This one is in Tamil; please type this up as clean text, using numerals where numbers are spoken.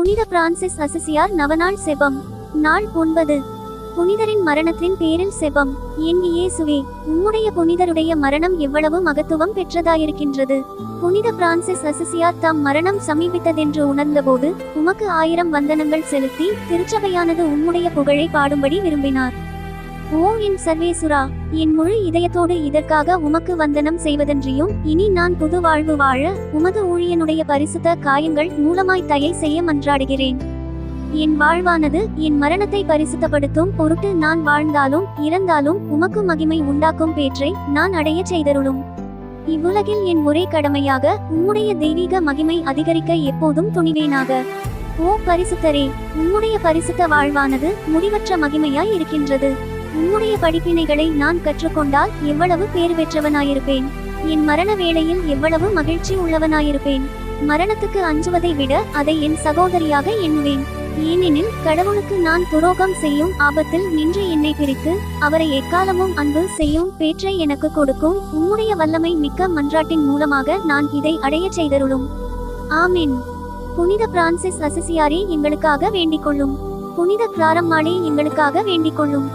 புனித பிரான்சிஸ் அசிசியார் நவநாள் செபம். நாள் 9. புனிதரின் மரணத்தின் பேரில் செபம். என் இயேசுவே, உம்முடைய புனிதருடைய மரணம் எவ்வளவு மகத்துவம் பெற்றதாயிருக்கின்றது. புனித பிரான்சிஸ் அசிசியார் தாம் மரணம் சமீபித்ததென்று உணர்ந்தபோது உமக்கு 1000 வந்தனங்கள் செலுத்தி திருச்சபையானது உம்முடைய புகழை பாடும்படி விரும்பினார். ஓ என் சர்வேசுரா, என் முழு இதயத்தோடு இதற்காக உமக்கு வந்தனம் செய்வதன்றியும் இனி நான் புது வாழ்வு வாழ உமது ஊழியனுடைய பரிசுத்த காயங்கள் மூலமாய் தயை செய்ய மன்றாடுகிறேன். என் வாழ்வானது என் மரணத்தை பரிசுத்தப்படுத்தும் பொருட்டு நான் வாழ்ந்தாலும் இறந்தாலும் உமக்கு மகிமை உண்டாக்கும் பேற்றை நான் அடைய செய்தருளும். இவ்வுலகில் என் ஒரே கடமையாக உம்முடைய தெய்வீக மகிமை அதிகரிக்க எப்போதும் துணிவேனாக. ஓ பரிசுத்தரே, உம்முடைய பரிசுத்த வாழ்வானது முடிவற்ற மகிமையாய் இருக்கின்றது. உம்முடைய படிப்பினைகளை நான் கற்றுக்கொண்டால் எவ்வளவு பேறு பெற்றவனாயிருப்பேன். என் மரண வேளையில் எவ்வளவு மகிழ்ச்சி உள்ளவனாயிருப்பேன். மரணத்துக்கு அஞ்சுவதை விட அதை என் சகோதரியாக எண்ணுவேன். ஏனெனில் கடவுளுக்கு நான் துரோகம் செய்யும் ஆபத்தில் நின்று என்னை பிரித்து அவரை எக்காலமும் அன்பு செய்யும் பேற்றை எனக்கு கொடுக்கும் உம்முடைய வல்லமை மிக்க மன்றாட்டின் மூலமாக நான் இதை அடைய செய்தருளும். ஆமென். புனித பிரான்சிஸ் அசிசியாரே எங்களுக்காக வேண்டிக் கொள்ளும். புனித கிளாரம்மாளே எங்களுக்காக வேண்டிக் கொள்ளும்.